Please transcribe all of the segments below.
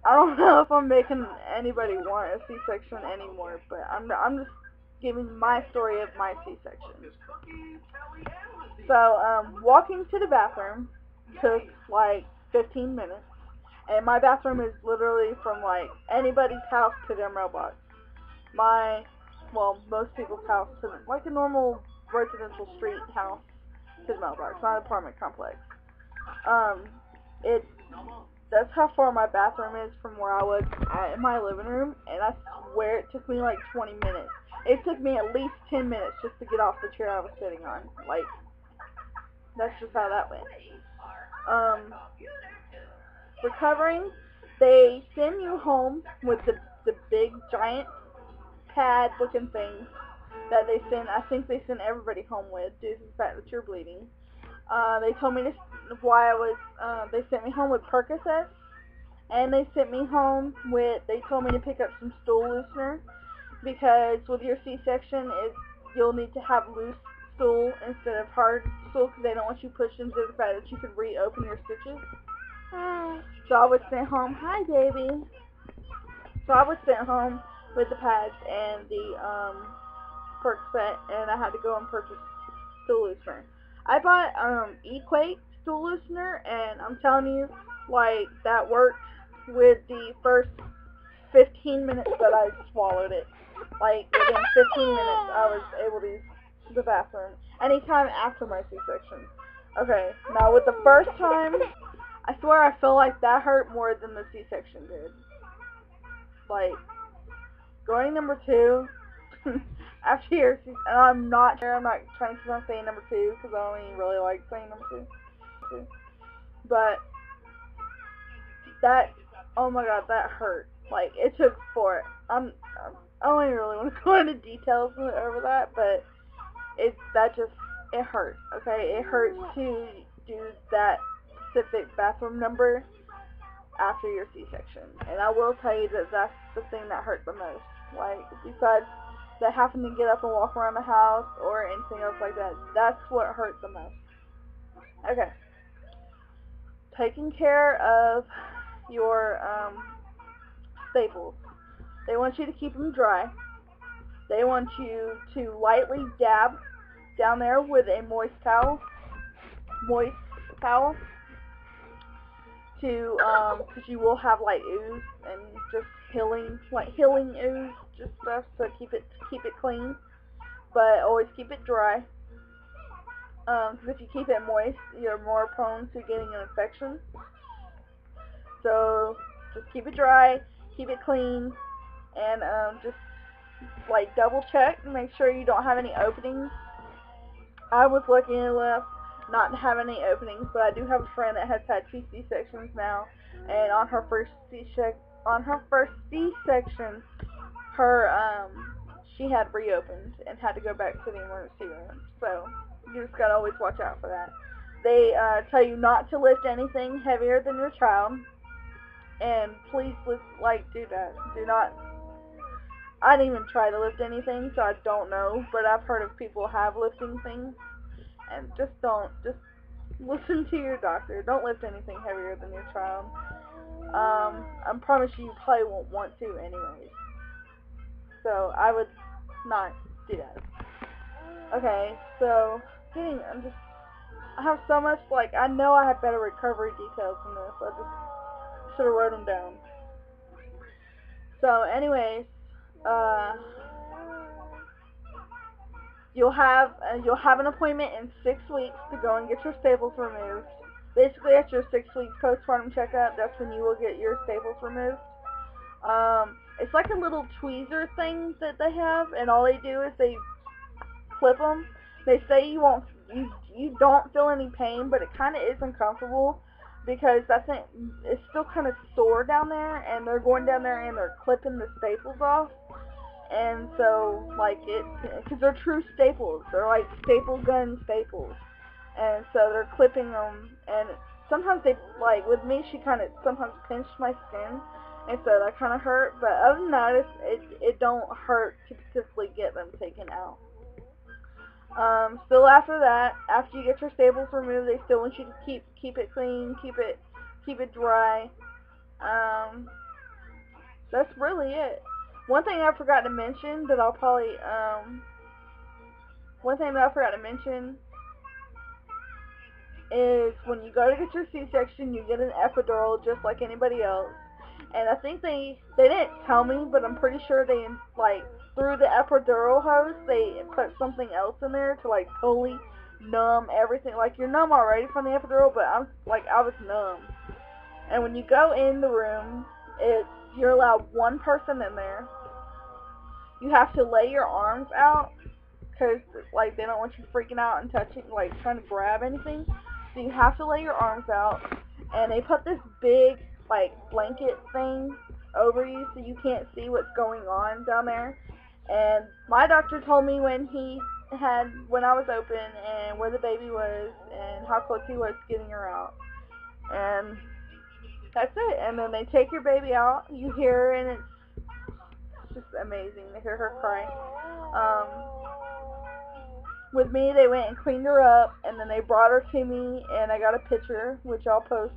I don't know if I'm making anybody want a C-section anymore, but I'm just giving my story of my C-section. So, walking to the bathroom took like 15 minutes, and my bathroom is literally from like anybody's house to their mailbox. Most people's house to like a normal residential street house to the mailbox, not an apartment complex. Um, it That's how far my bathroom is from where I was at in my living room, and I swear it took me like 20 minutes. It took me at least 10 minutes just to get off the chair I was sitting on. Like, that's just how that went. Recovering, they send you home with the big giant pad looking things that they send. I think they send everybody home with due to the fact that you're bleeding. They told me this why I was. They sent me home with Percocet, and they sent me home with. They told me to pick up some stool loosener because with your C-section, you'll need to have loose stool instead of hard stool because they don't want you pushed into the fact that you could reopen your stitches. So I was sent home. Hi, baby. So I was sent home with the pads and the Percocet, and I had to go and purchase stool loosener. I bought Equate stool loosener, and I'm telling you, like, that worked with the first 15 minutes that I swallowed it. Like, within 15 minutes, I was able to use the bathroom. Anytime after my C-section. Okay, now with the first time, I swear I feel like that hurt more than the C-section did. Like, going number 2, after your C-section, and I'm not trying to keep on saying number 2, because I don't even really like saying number 2. But, oh my god, that hurt. Like, it took I don't even really want to go into details over that, but it hurt, okay? It hurts to do that specific bathroom number after your C-section. And I will tell you that that's the thing that hurt the most. Like, besides that having to get up and walk around the house or anything else like that, that's what hurt the most. Okay. Taking care of your staples. They want you to keep them dry. They want you to lightly dab down there with a moist towel. Because you will have like ooze and just healing ooze, just stuff, so keep it clean, but always keep it dry. Because if you keep it moist, you're more prone to getting an infection. So just keep it dry, keep it clean, and just like double check and make sure you don't have any openings. I was lucky enough not to have any openings, but I do have a friend that has had 2 C-sections now, and on her first C-section, she had reopened and had to go back to the emergency room. So you just gotta always watch out for that. They tell you not to lift anything heavier than your child, and please do that. Do not. I didn't even try to lift anything, so I don't know, but I've heard of people have lifting things. And just listen to your doctor. Don't lift anything heavier than your child. I promise you probably won't want to anyways. So I would not do that. Okay, so I have so much, like, I know I have better recovery details than this. I just should have wrote them down. So anyways, You'll have an appointment in 6 weeks to go and get your staples removed. Basically, at your 6 week postpartum checkup, that's when you will get your staples removed. It's like a little tweezer thing that they have, and all they do is they clip them. They say you don't feel any pain, but it kind of is uncomfortable because it's still kind of sore down there, and they're going down there and they're clipping the staples off. And so, like, because they're true staples. They're like staple gun staples. And so they're clipping them, and sometimes they, like, with me, she kind of sometimes pinched my skin, and so that kind of hurt. But other than that, it don't hurt to specifically get them taken out. Still after that, after you get your staples removed, they still want you to keep it clean, keep it dry. that's really it. One thing I forgot to mention that I'll probably, one thing that I forgot to mention is when you go to get your C-section, you get an epidural just like anybody else. And I think they didn't tell me, but I'm pretty sure they, like, through the epidural hose, they put something else in there to, like, totally numb everything. Like, you're numb already from the epidural, but I was numb. And when you go in the room, you're allowed one person in there. You have to lay your arms out, because, like, they don't want you freaking out and touching, like, trying to grab anything. So you have to lay your arms out, and they put this big, like, blanket thing over you so you can't see what's going on down there. And my doctor told me when I was open and where the baby was and how close he was getting her out. And that's it. And then they take your baby out, you hear her, and it's just amazing to hear her cry. With me, they went and cleaned her up, and then they brought her to me, and I got a picture, which I'll post.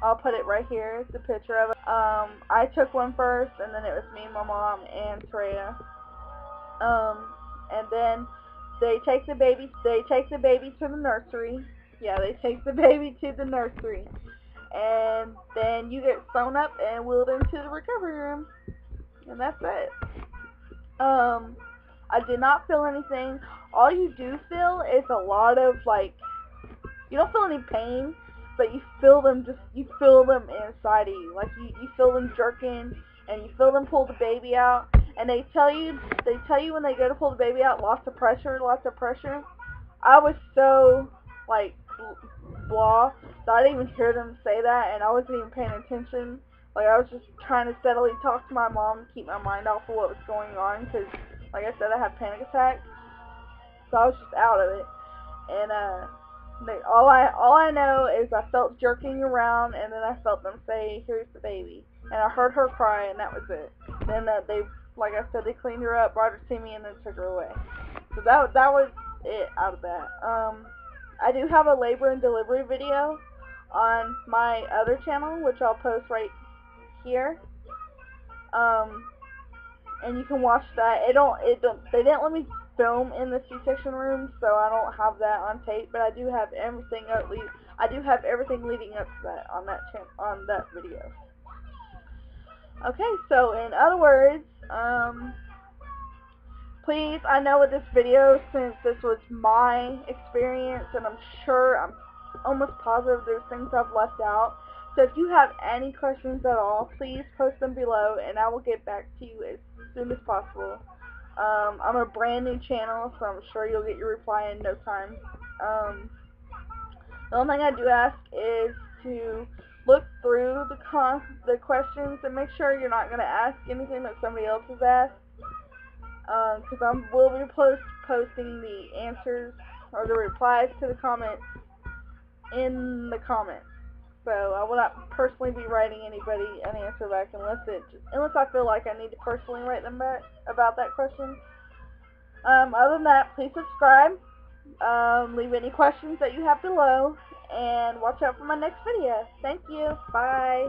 I'll put it right here. It's a picture of it. I took one first, and then it was me, my mom, and Treya. And then they take the baby to the nursery. Yeah, they take the baby to the nursery. And then you get sewn up and wheeled into the recovery room. And that's it. I did not feel anything. All you do feel is a lot of, like, you don't feel any pain, but you feel them inside of you. Like, you feel them jerking, and you feel them pull the baby out. And they tell you when they go to pull the baby out, lots of pressure. I was so, like, blah, that I didn't even hear them say that, and I wasn't even paying attention. Like, I was just trying to steadily talk to my mom to keep my mind off of what was going on, because, like I said, I had panic attacks. So I was just out of it. And, all I know is I felt jerking around, and then I felt them say, "Here's the baby." And I heard her cry, and that was it. Then like I said, they cleaned her up, brought her to me, and then took her away. So that was it out of that. I do have a labor and delivery video on my other channel, which I'll post right here. And you can watch that. They didn't let me film in the C-section room, so I don't have that on tape, but I do have everything leading up to that on that video. Okay, so in other words, please, I know with this video, since this was my experience, and I'm almost positive there's things I've left out. So if you have any questions at all, please post them below, and I will get back to you as soon as possible. I'm a brand new channel, so I'm sure you'll get your reply in no time. The only thing I do ask is to look through the questions and make sure you're not going to ask anything that somebody else has asked, because I will be posting the answers or the replies to the comments in the comments. So I will not personally be writing anybody an answer back unless I feel like I need to personally write them back about that question. Other than that, please subscribe. Leave any questions that you have below, and watch out for my next video. Thank you. Bye.